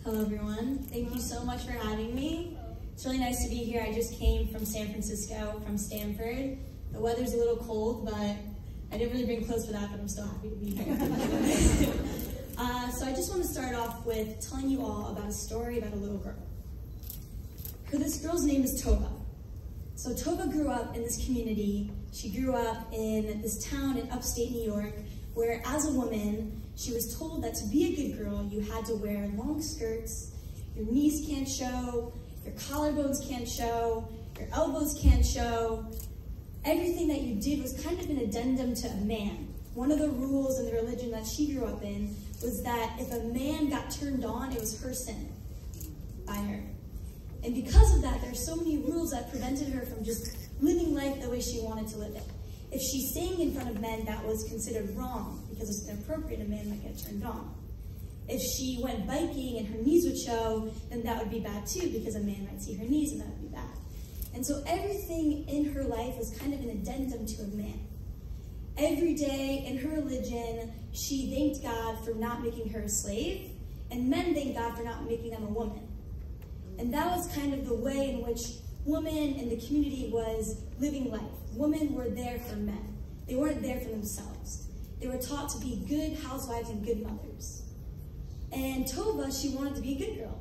Hello everyone, thank you so much for having me. It's really nice to be here. I just came from San Francisco, from Stanford. The weather's a little cold, but I didn't really bring clothes for that, but I'm still happy to be here. So I just want to start off with telling you all about a story about a little girl. This girl's name is Tova. So Tova grew up in this community. She grew up in this town in upstate New York, where as a woman, she was told that to be a good girl, you had to wear long skirts, your knees can't show, your collarbones can't show, your elbows can't show. Everything that you did was kind of an addendum to a man. One of the rules in the religion that she grew up in was that if a man got turned on, it was her sin by her. And because of that, there are so many rules that prevented her from just living life the way she wanted to live it. If she sang in front of men, that was considered wrong because it's inappropriate, a man might get turned on. If she went biking and her knees would show, then that would be bad too because a man might see her knees and that would be bad. And so everything in her life was kind of an addendum to a man. Every day in her religion, she thanked God for not making her a slave, and men thanked God for not making them a woman. And that was kind of the way in which women in the community was living life. Women were there for men. They weren't there for themselves. They were taught to be good housewives and good mothers. And Tova, she wanted to be a good girl.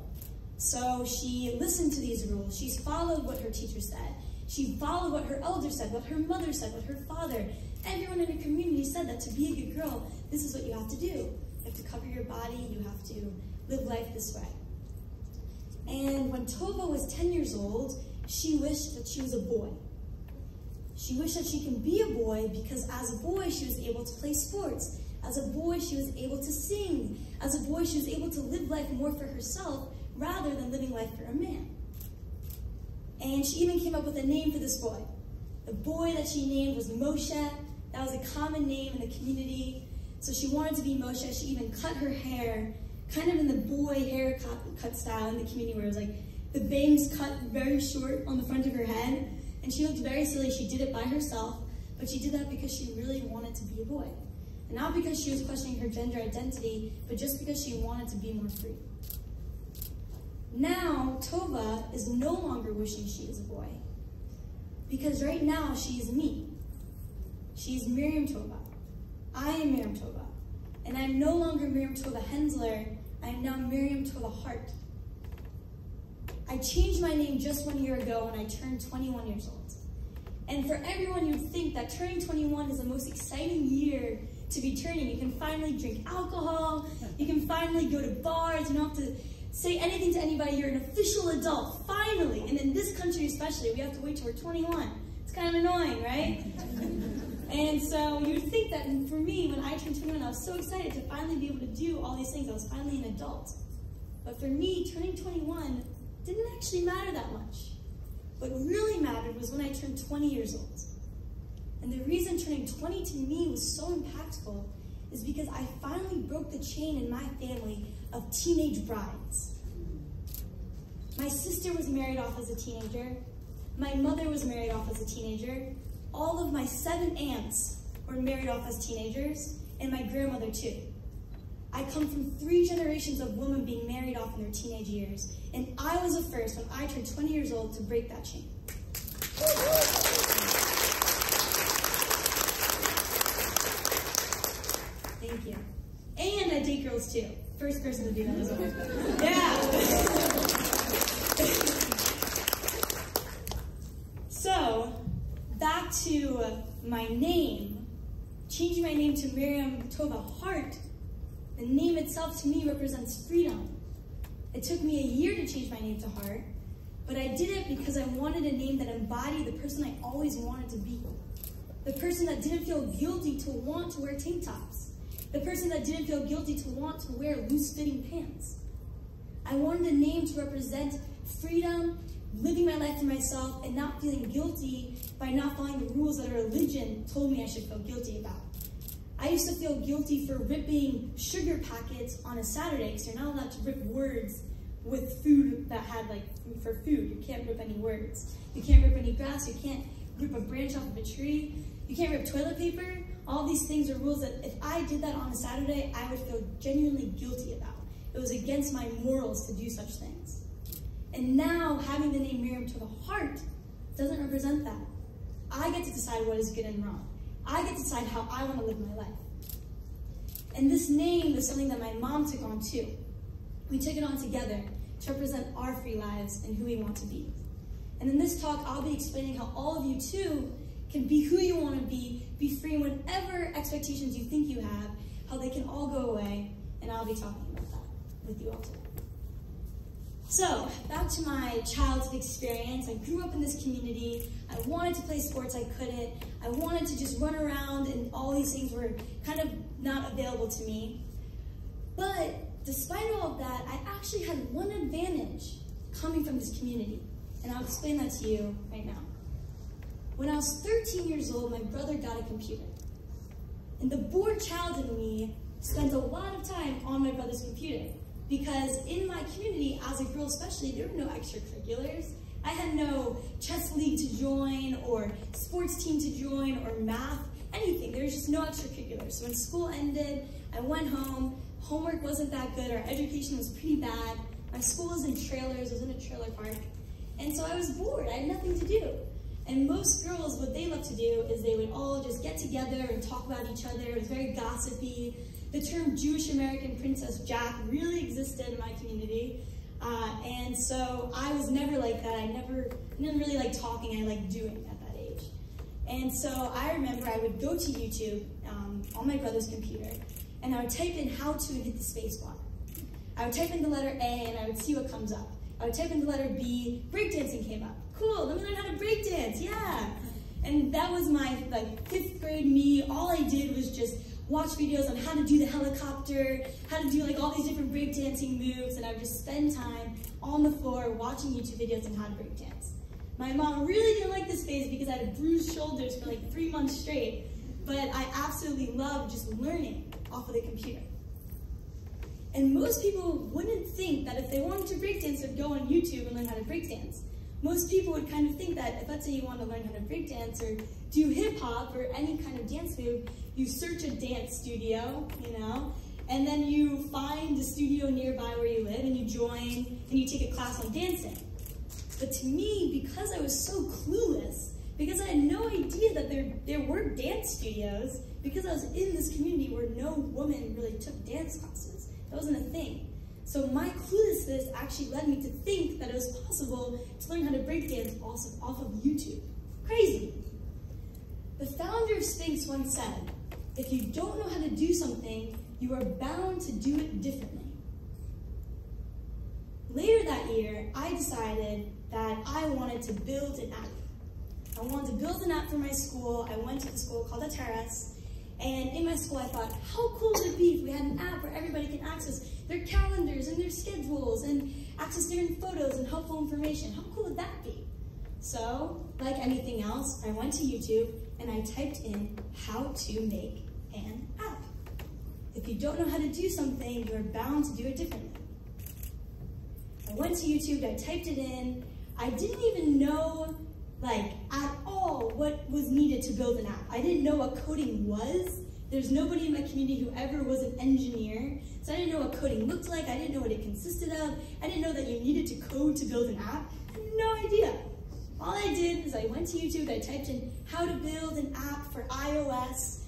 So she listened to these rules. She followed what her teacher said. She followed what her elders said, what her mother said, what her father. Everyone in her community said that to be a good girl, this is what you have to do. You have to cover your body. You have to live life this way. And when Tova was 10 years old, she wished that she was a boy. She wished that she can be a boy because as a boy, she was able to play sports. As a boy, she was able to sing. As a boy, she was able to live life more for herself rather than living life for a man. And she even came up with a name for this boy. The boy that she named was Moshe. That was a common name in the community. So she wanted to be Moshe. She even cut her hair kind of in the boy haircut style in the community where it was like the bangs cut very short on the front of her head. And she looked very silly. She did it by herself, but she did that because she really wanted to be a boy. And not because she was questioning her gender identity, but just because she wanted to be more free. Now, Tova is no longer wishing she is a boy. Because right now, she is me. She is Miriam Tova. I am Miriam Tova. And I'm no longer Miriam Tova Hensler. I am now Miriam Tova Haart. I changed my name just 1 year ago when I turned 21 years old. And for everyone, you'd think that turning 21 is the most exciting year to be turning. You can finally drink alcohol. You can finally go to bars. You don't have to say anything to anybody. You're an official adult, finally. And in this country especially, we have to wait till we're 21. It's kind of annoying, right? And so you'd think that for me, when I turned 21, I was so excited to finally be able to do all these things. I was finally an adult. But for me, turning 21 didn't actually matter that much. What really mattered was when I turned 20 years old. And the reason turning 20 to me was so impactful is because I finally broke the chain in my family of teenage brides. My sister was married off as a teenager. My mother was married off as a teenager. All of my 7 aunts were married off as teenagers, and my grandmother too. I come from 3 generations of women being married off in their teenage years, and I was the first, when I turned 20 years old, to break that chain. Thank you. And I date girls too. First person to do that as well. Yeah! So, back to my name. Changing my name to Miriam Tova Haart, the name itself to me represents freedom. It took me a year to change my name to Haart, but I did it because I wanted a name that embodied the person I always wanted to be. The person that didn't feel guilty to want to wear tank tops. The person that didn't feel guilty to want to wear loose-fitting pants. I wanted a name to represent freedom, living my life for myself, and not feeling guilty by not following the rules that a religion told me I should feel guilty about. I used to feel guilty for ripping sugar packets on a Saturday because you're not allowed to rip words with food that had for food. You can't rip any words. You can't rip any grass. You can't rip a branch off of a tree. You can't rip toilet paper. All these things are rules that if I did that on a Saturday, I would feel genuinely guilty about. It was against my morals to do such things. And now, having the name Miriam Haart doesn't represent that. I get to decide what is good and wrong. I get to decide how I want to live my life. And this name is something that my mom took on too. We took it on together to represent our free lives and who we want to be. And in this talk, I'll be explaining how all of you too can be who you want to be free whatever expectations you think you have, how they can all go away, and I'll be talking about that with you all today. So, back to my childhood experience. I grew up in this community. I wanted to play sports, I couldn't. I wanted to just run around, and all these things were kind of not available to me. But despite all of that, I actually had one advantage coming from this community, and I'll explain that to you right now. When I was 13 years old, my brother got a computer. And the bored child in me spent a lot of time on my brother's computer, because in my community, as a girl especially, there were no extracurriculars. I had no chess league to join, or sports team to join, or math, anything. There was just no extracurriculars. So when school ended, I went home. Homework wasn't that good. Our education was pretty bad. My school was in trailers. I was in a trailer park. And so I was bored. I had nothing to do. And most girls, what they love to do is they would all just get together and talk about each other. It was very gossipy. The term Jewish American Princess Jack really existed in my community. And so I was never like that. I didn't really like talking. I liked doing at that age. And so I remember I would go to YouTube on my brother's computer, and I would type in how to and hit the space bar. I would type in the letter A, and I would see what comes up. I would type in the letter B, breakdancing came up. Cool, let me learn how to breakdance, yeah. And that was my 5th grade me. All I did was just watch videos on how to do the helicopter, how to do all these different breakdancing moves, and I would just spend time on the floor watching YouTube videos on how to breakdance. My mom really didn't like this phase because I had bruised shoulders for 3 months straight, but I absolutely loved just learning off of the computer. And most people wouldn't think that if they wanted to breakdance, they'd go on YouTube and learn how to breakdance. Most people would kind of think that if let's say you want to learn how to breakdance or do hip-hop or any kind of dance move, you search a dance studio, and then you find a studio nearby where you live and you join and you take a class on dancing. But to me, because I was so clueless, because I had no idea that there were dance studios, because I was in this community where no woman really took dance classes, that wasn't a thing. So my cluelessness actually led me to think that it was possible to learn how to breakdance off of YouTube. Crazy. The founder of Sphinx once said, if you don't know how to do something, you are bound to do it differently. Later that year, I decided that I wanted to build an app. I wanted to build an app for my school. I went to the school called the Terrace, and in my school I thought, how cool would it be if we had an app where everybody can access their calendars and their schedules and access different photos and helpful information. How cool would that be? So, like anything else, I went to YouTube and I typed in how to make an app. If you don't know how to do something, you're bound to do it differently. I went to YouTube, I typed it in. I didn't even know, at all what was needed to build an app. I didn't know what coding was. There's nobody in my community who ever was an engineer, so I didn't know what coding looked like. I didn't know what it consisted of. I didn't know that you needed to code to build an app. I had no idea. All I did is I went to YouTube, I typed in how to build an app for iOS,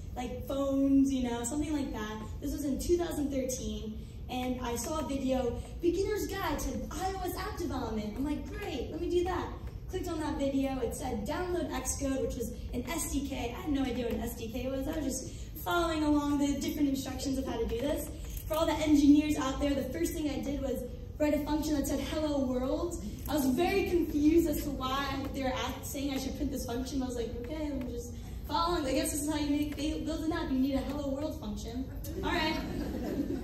phones, something like that. This was in 2013, and I saw a video, Beginner's Guide to iOS App Development. I'm like, great, let me do that. Clicked on that video, it said download Xcode, which was an SDK. I had no idea what an SDK was. I was just following along the different instructions of how to do this. For all the engineers out there, the first thing I did was write a function that said hello world. I was very confused as to why they were saying I should print this function. I was like, okay, I'm just following. I guess this is how you build an app. You need a hello world function. All right.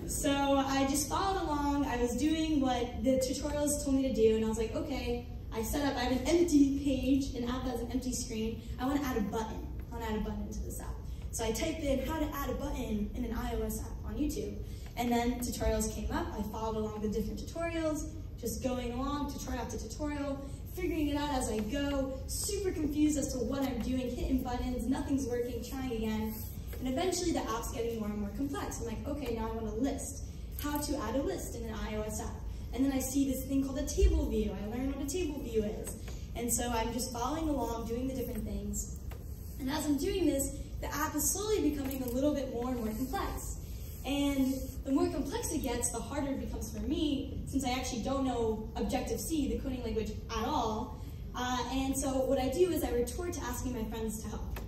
So I just followed along. I was doing what the tutorials told me to do, and I was like, okay, I have an empty page, an app that has an empty screen. I want to add a button. I want to add a button to this app. So I typed in how to add a button in an iOS app on YouTube. And then tutorials came up. I followed along the different tutorials, just going along, tutorial after tutorial, figuring it out as I go, super confused as to what I'm doing, hitting buttons, nothing's working, trying again. And eventually the app's getting more and more complex. I'm like, okay, now I want to list. how to add a list in an iOS app. And then I see this thing called a table view. I learn what a table view is. And so I'm just following along, doing the different things. And as I'm doing this, the app is slowly becoming a little bit more and more complex. And the more complex it gets, the harder it becomes for me, since I actually don't know Objective-C, the coding language, at all. And so what I do is I retort to asking my friends to help.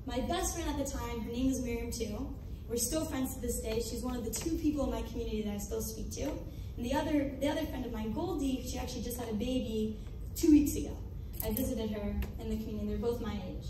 My best friend at the time, her name is Miriam too. We're still friends to this day. She's one of the 2 people in my community that I still speak to. And the other friend of mine, Goldie, she actually just had a baby 2 weeks ago. I visited her in the community. They're both my age.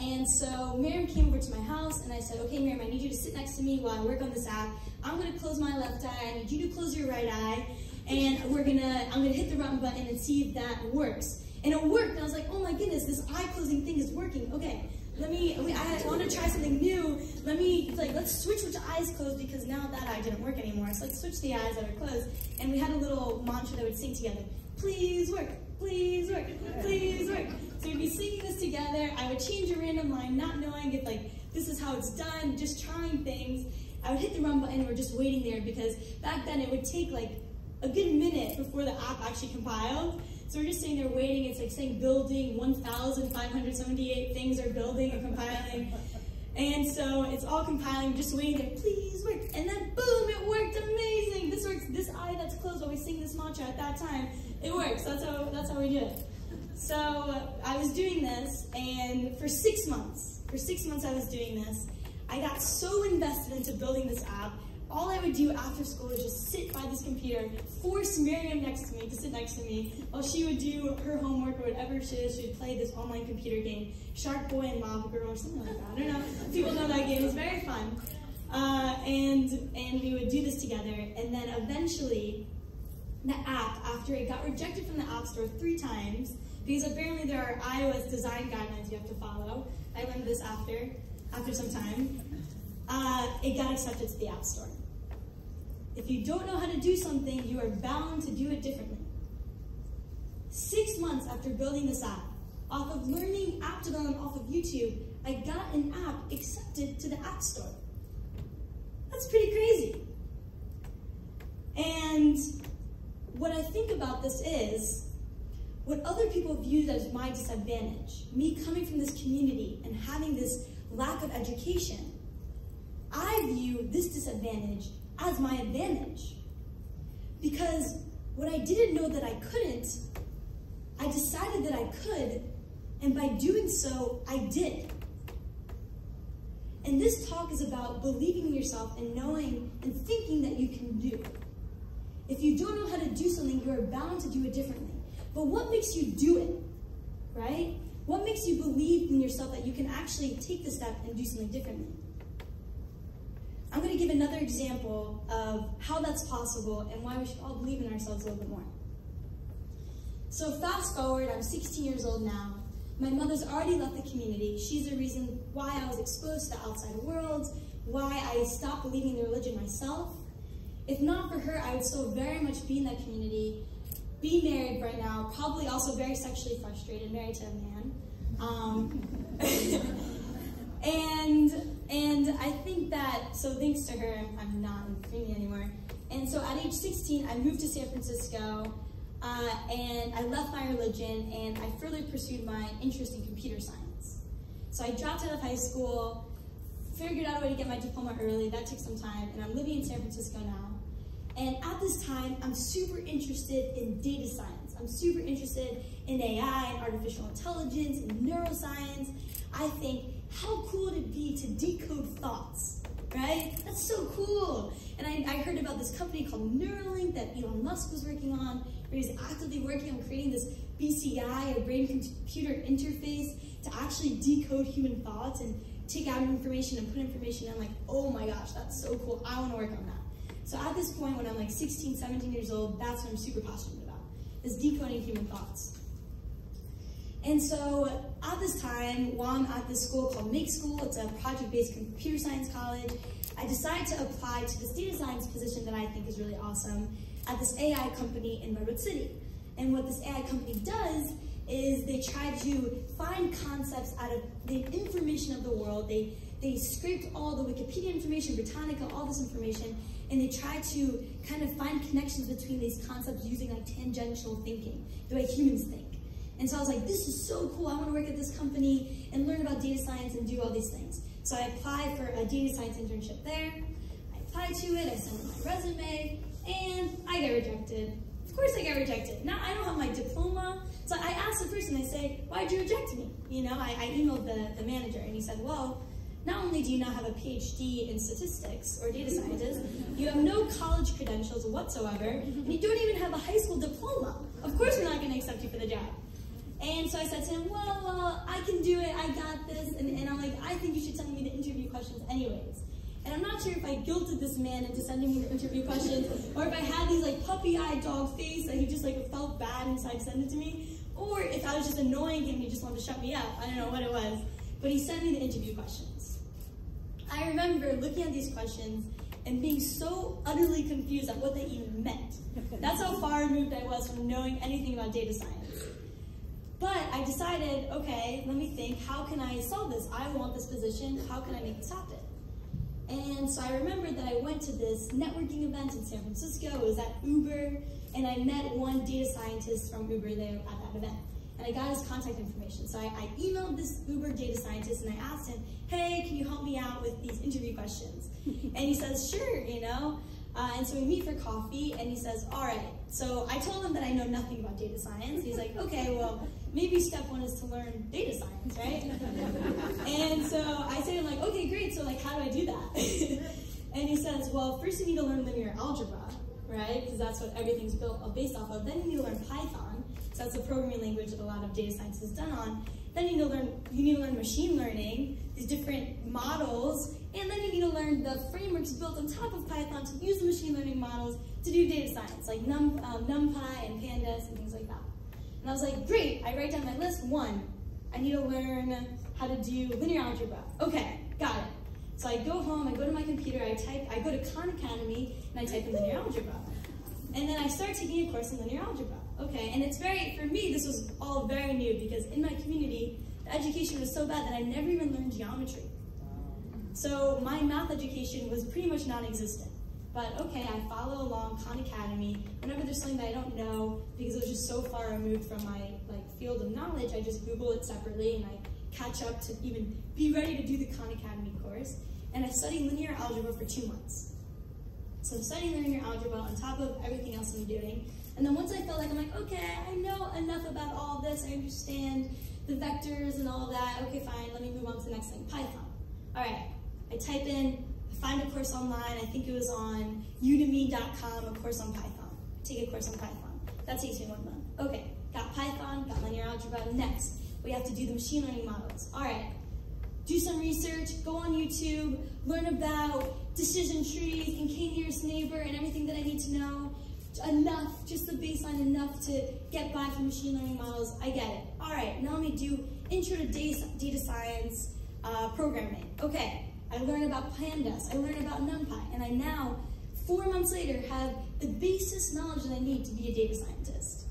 And so Miriam came over to my house and I said, okay, Miriam, I need you to sit next to me while I work on this app. I'm gonna close my left eye, I need you to close your right eye, and I'm gonna hit the run button and see if that works. And it worked, and I was like, oh my goodness, this eye closing thing is working. Okay, I wanna try something new. Let's switch which eyes closed, because now that eye didn't work anymore. So let's switch the eyes that are closed. And we had a little mantra that would sing together. Please work, please work, please work. So we'd be singing this together. I would change a random line, not knowing if this is how it's done, just trying things. I would hit the run button and we're just waiting there, because back then it would take a good minute before the app actually compiled. So we're just sitting there waiting. It's saying building, 1,578 things are building and compiling. And so it's all compiling, just waiting there, please work. And then boom, it worked, amazing. This works, this eye that's closed while we sing this mantra at that time, it works, that's how we do it. So I was doing this, and for 6 months I was doing this. I got so invested into building this app. All I would do after school was just sit by this computer, force Miriam next to me to sit next to me while she would do her homework or whatever she is. She would play this online computer game, Shark Boy and Lava Girl or something like that. I don't know if people know that game. It's very fun. And we would do this together. And then eventually, the app, after it got rejected from the App Store 3 times, because apparently there are iOS design guidelines you have to follow. I learned this after some time. It got accepted to the App Store. If you don't know how to do something, you are bound to do it differently. 6 months after building this app, off of learning app development off of YouTube, I got an app accepted to the App Store. That's pretty crazy. And what I think about this is, what other people viewed as my disadvantage, me coming from this community and having this lack of education, I view this disadvantage as my advantage. Because what I didn't know that I couldn't, I decided that I could, and by doing so, I did. And this talk is about believing in yourself and knowing and thinking that you can do. If you don't know how to do something, you are bound to do it differently. But what makes you do it, right? What makes you believe in yourself that you can actually take the step and do something differently? I'm going to give another example of how that's possible and why we should all believe in ourselves a little bit more. So fast forward, I'm 16 years old now. My mother's already left the community. She's the reason why I was exposed to the outside world, why I stopped believing in the religion myself. If not for her, I would still very much be in that community, be married right now, probably also very sexually frustrated, married to a man. And I think that, so thanks to her, I'm not in the community anymore. And so at age 16, I moved to San Francisco, and I left my religion, and I further pursued my interest in computer science. So I dropped out of high school, figured out a way to get my diploma early. That took some time, and I'm living in San Francisco now. And at this time, I'm super interested in data science. I'm super interested in AI and artificial intelligence and neuroscience. I think, how cool would it be to decode thoughts, right? That's so cool. And I heard about this company called Neuralink that Elon Musk was working on, where he's actively working on creating this BCI, a brain-computer interface, to actually decode human thoughts and take out information and put information in. Like, oh my gosh, that's so cool. I want to work on that. So at this point, when I'm like 16, 17 years old, that's what I'm super passionate about, is decoding human thoughts. And so at this time, while I'm at this school called Make School, it's a project-based computer science college, I decided to apply to this data science position that I think is really awesome at this AI company in Redwood City. And what this AI company does is they try to find concepts out of the information of the world. They scraped all the Wikipedia information, Britannica, all this information, and they try to kind of find connections between these concepts using like tangential thinking, the way humans think. And so I was like, this is so cool. I want to work at this company and learn about data science and do all these things. So I applied for a data science internship there. I applied to it, I sent in my resume, and I got rejected. Of course I got rejected. Now I don't have my diploma. So I asked the person, I say, why'd you reject me? You know, I emailed the manager, and he said, well, not only do you not have a PhD in statistics or data scientist, you have no college credentials whatsoever, and you don't even have a high school diploma. Of course we're not going to accept you for the job. And so I said to him, well, I can do it, I got this, and I'm like, I think you should send me the interview questions anyways. And I'm not sure if I guilted this man into sending me the interview questions, or if I had these like puppy-eyed dog face that he just like felt bad inside sent it to me, or if I was just annoying him, he just wanted to shut me up. I don't know what it was, but he sent me the interview questions. I remember looking at these questions and being so utterly confused at what they even meant. That's how far removed I was from knowing anything about data science. But I decided, okay, let me think, how can I solve this? I want this position, how can I make this happen? And so I remembered that I went to this networking event in San Francisco. It was at Uber, and I met one data scientist from Uber there at that event. And I got his contact information. So I emailed this Uber data scientist, and I asked him, hey, can you help me out with these interview questions? And he says, sure, you know. And so we meet for coffee, and he says, all right. So I told him that I know nothing about data science. He's like, okay, well, maybe step one is to learn data science, right? And so I say, I'm like, okay, great, so like, how do I do that? And he says, well, first you need to learn linear algebra, right? Because that's what everything's built based off of. Then you need to learn Python, so that's a programming language that a lot of data science is done on. Then you need to learn machine learning, these different models, and then you need to learn the frameworks built on top of Python to use the machine learning models to do data science, like NumPy and Pandas and things like that. And I was like, great, I write down my list. 1, I need to learn how to do linear algebra. Okay, got it. So I go home, I go to my computer, I go to Khan Academy, and I type in linear algebra. And then I start taking a course in linear algebra. Okay, and it's for me, this was all very new because in my community, the education was so bad that I never even learned geometry. So my math education was pretty much non-existent. But okay, I follow along Khan Academy. Whenever there's something that I don't know, because it was just so far removed from my field of knowledge, I just Google it separately and I catch up to even be ready to do the Khan Academy course. And I studied linear algebra for 2 months. So I'm studying linear algebra on top of everything else I'm doing. And then once I felt like, I'm like, okay, I know enough about all this, I understand the vectors and all that, okay, fine, let me move on to the next thing, Python. All right, I type in, I find a course online, I think it was on udemy.com, a course on Python. Take a course on Python. That takes me 1 month. Okay, got Python, got linear algebra, next, we have to do the machine learning models. All right, do some research, go on YouTube, learn about decision trees and k-nearest neighbor and everything that I need to know. Enough, just the baseline enough to get by for machine learning models. I get it. All right, now let me do intro to data science programming. Okay, I learned about Pandas, I learned about NumPy, and I now, 4 months later, have the basis knowledge that I need to be a data scientist.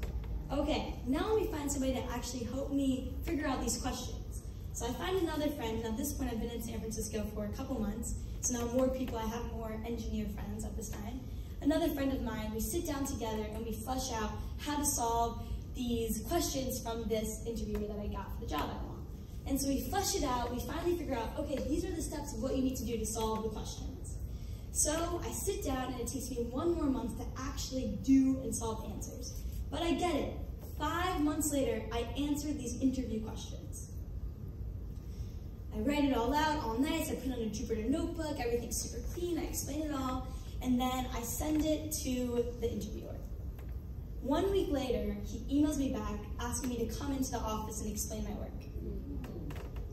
Okay, now let me find somebody to actually help me figure out these questions. So I find another friend, and at this point I've been in San Francisco for a couple months, so now more people, I have more engineer friends at this time. Another friend of mine, we sit down together and we flesh out how to solve these questions from this interviewer that I got for the job I want. And so we flesh it out, we finally figure out, okay, these are the steps of what you need to do to solve the questions. So I sit down and it takes me 1 more month to actually do and solve answers. But I get it. 5 months later, I answered these interview questions. I write it all out, all nice, I put it on a Jupyter notebook, everything's super clean, I explain it all. And then I send it to the interviewer. 1 week later, he emails me back asking me to come into the office and explain my work.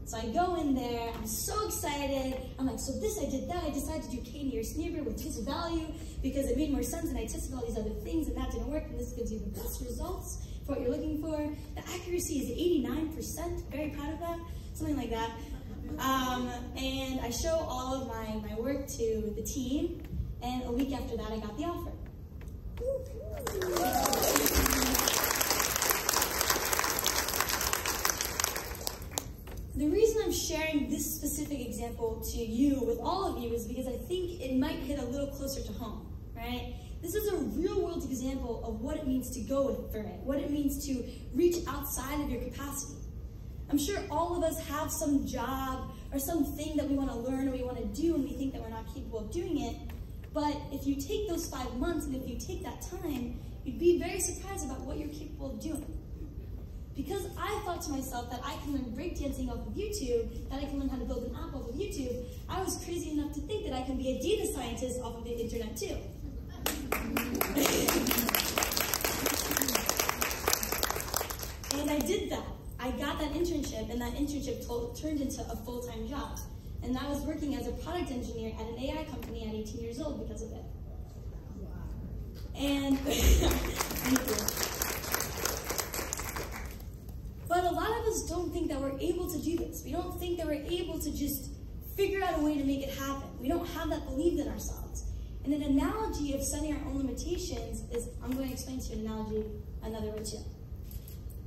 So I go in there, I'm so excited. I'm like, so this, I did that, I decided to do k-nearest neighbor with this value because it made more sense and I tested all these other things and that didn't work and this gives you the best results for what you're looking for. The accuracy is 89%, very proud of that, something like that. And I show all of my work to the team. And a week after that, I got the offer. The reason I'm sharing this specific specific example to you, with all of you, is because I think it might hit a little closer to home, right? This is a real-world example of what it means to go for it, what it means to reach outside of your capacity. I'm sure all of us have some job or something that we want to learn or we want to do and we think that we're not capable of doing it. But if you take those 5 months and if you take that time, you'd be very surprised about what you're capable of doing. Because I thought to myself that I can learn breakdancing off of YouTube, that I can learn how to build an app off of YouTube, I was crazy enough to think that I can be a data scientist off of the internet too. And I did that. I got that internship, and that internship turned into a full-time job. And I was working as a product engineer at an AI company at 18 years old because of it. Wow. And thank you. But a lot of us don't think that we're able to do this. We don't think that we're able to just figure out a way to make it happen. We don't have that belief in ourselves. And an analogy of setting our own limitations is, I'm going to explain to you an analogy another way too.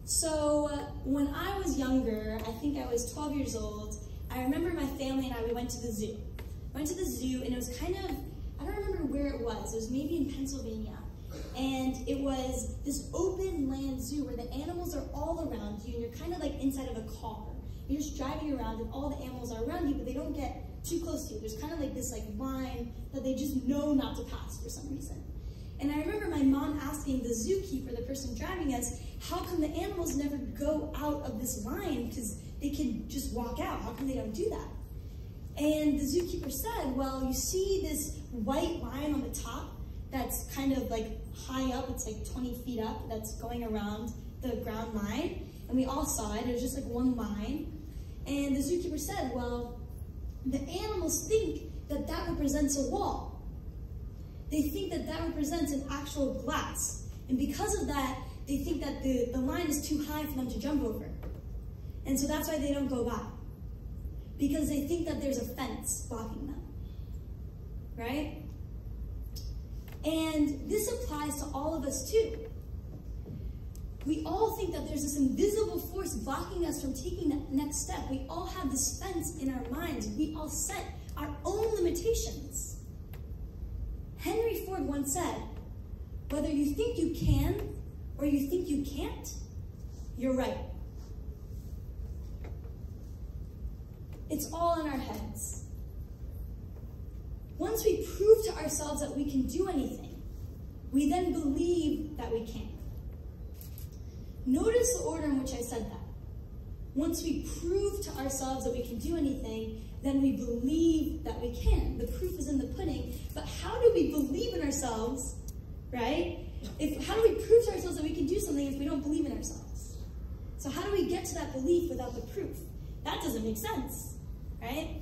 So when I was younger, I think I was 12 years old, I remember my family and we went to the zoo. Went to the zoo, and it was kind of, I don't remember where it was maybe in Pennsylvania. And it was this open land zoo where the animals are all around you, and you're kind of like inside of a car. You're just driving around and all the animals are around you, but they don't get too close to you. There's kind of like this line that they just know not to pass for some reason. And I remember my mom asking the zookeeper, the person driving us, how come the animals never go out of this line? Because they can just walk out. How come they don't do that? And the zookeeper said, well, you see this white line on the top that's kind of like high up, it's like 20 feet up, that's going around the ground line. And we all saw it, it was just like one line. And the zookeeper said, well, the animals think that that represents a wall. They think that that represents an actual glass. And because of that, they think that the line is too high for them to jump over. And so that's why they don't go by. Because they think that there's a fence blocking them. Right? And this applies to all of us too. We all think that there's this invisible force blocking us from taking that next step. We all have this fence in our minds. We all set our own limitations. Henry Ford once said, whether you think you can or you think you can't, you're right. It's all in our heads. Once we prove to ourselves that we can do anything, we then believe that we can. Notice the order in which I said that. Once we prove to ourselves that we can do anything, then we believe that we can. The proof is in the pudding. But how do we believe in ourselves, right? How do we prove to ourselves that we can do something if we don't believe in ourselves? So how do we get to that belief without the proof? That doesn't make sense, right?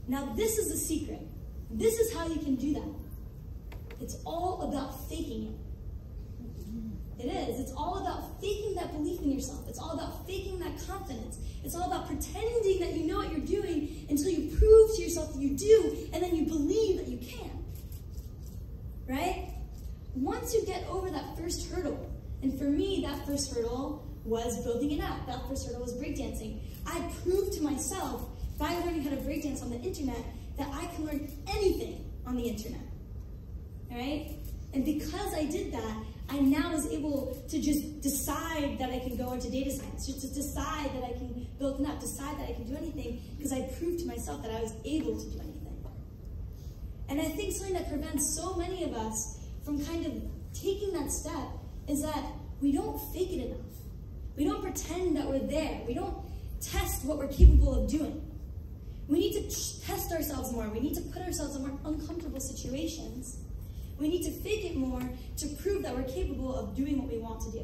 Now this is the secret. This is how you can do that. It's all about faking it. It is. It's all about faking that belief in yourself. It's all about faking that confidence. It's all about pretending that you know what you're doing until you prove to yourself that you do, and then you believe that you can. Right? Once you get over that first hurdle, and for me, that first hurdle was building an app. That first hurdle was breakdancing. I proved to myself, by learning how to breakdance on the internet, that I can learn anything on the internet. Right? And because I did that, I now was able to just decide that I can go into data science, just to decide that I can build an app, decide that I can do anything, because I proved to myself that I was able to do anything. And I think something that prevents so many of us from kind of taking that step is that we don't fake it enough. We don't pretend that we're there. We don't test what we're capable of doing. We need to test ourselves more. We need to put ourselves in more uncomfortable situations. We need to fake it more to prove that we're capable of doing what we want to do.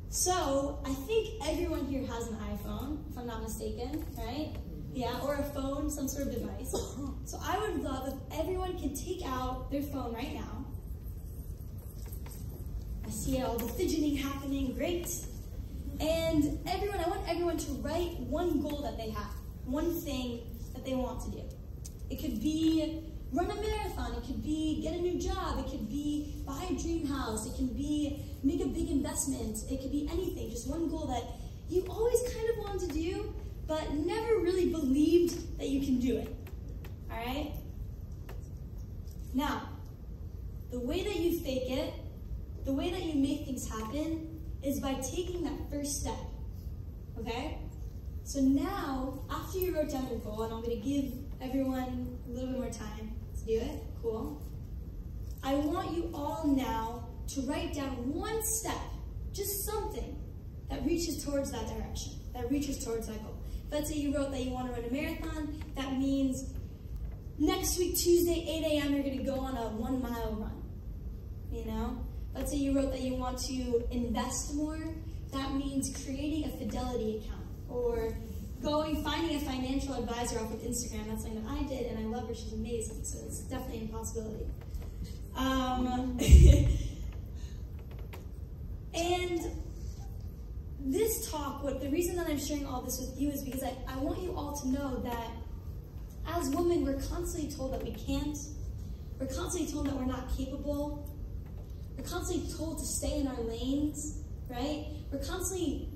So, I think everyone here has an iPhone, if I'm not mistaken, right? Yeah, or a phone, some sort of device. So I would love if everyone can take out their phone right now. I see all the fidgeting happening, great. And I want everyone to write one goal that they have, one thing that they want to do. It could be run a marathon, it could be get a new job, it could be buy a dream house, it can be make a big investment, it could be anything, just one goal that you always kind of wanted to do, but never really believed that you can do it. All right? Now, the way that you fake it, the way that you make things happen, is by taking that first step. Okay? So now, after you wrote down your goal, and I'm going to give everyone a little bit more time to do it. Cool. I want you all now to write down one step, just something that reaches towards that direction, that reaches towards that goal. Let's say you wrote that you want to run a marathon. That means next week, Tuesday, 8 a.m., you're going to go on a 1 mile run. You know? Let's say you wrote that you want to invest more. That means creating a Fidelity account or finding a financial advisor off of Instagram. That's something that I did, and I love her. She's amazing, so it's definitely a possibility. And this talk, the reason that I'm sharing all this with you is because I want you all to know that as women, we're constantly told that we can't. We're constantly told that we're not capable. We're constantly told to stay in our lanes, right? We're constantly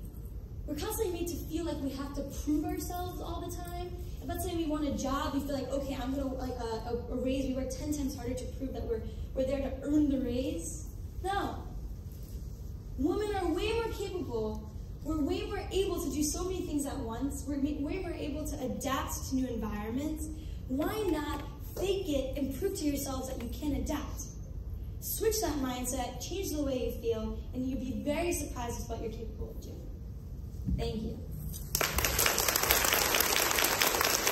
made to feel like we have to prove ourselves all the time. If let's say we want a job, we feel like, okay, I'm gonna a raise. We work 10 times harder to prove that we're there to earn the raise. No. Women are way more capable. We're way more able to do so many things at once. We're way more able to adapt to new environments. Why not fake it and prove to yourselves that you can adapt? Switch that mindset, change the way you feel, and you'll be very surprised with what you're capable of doing. Thank you.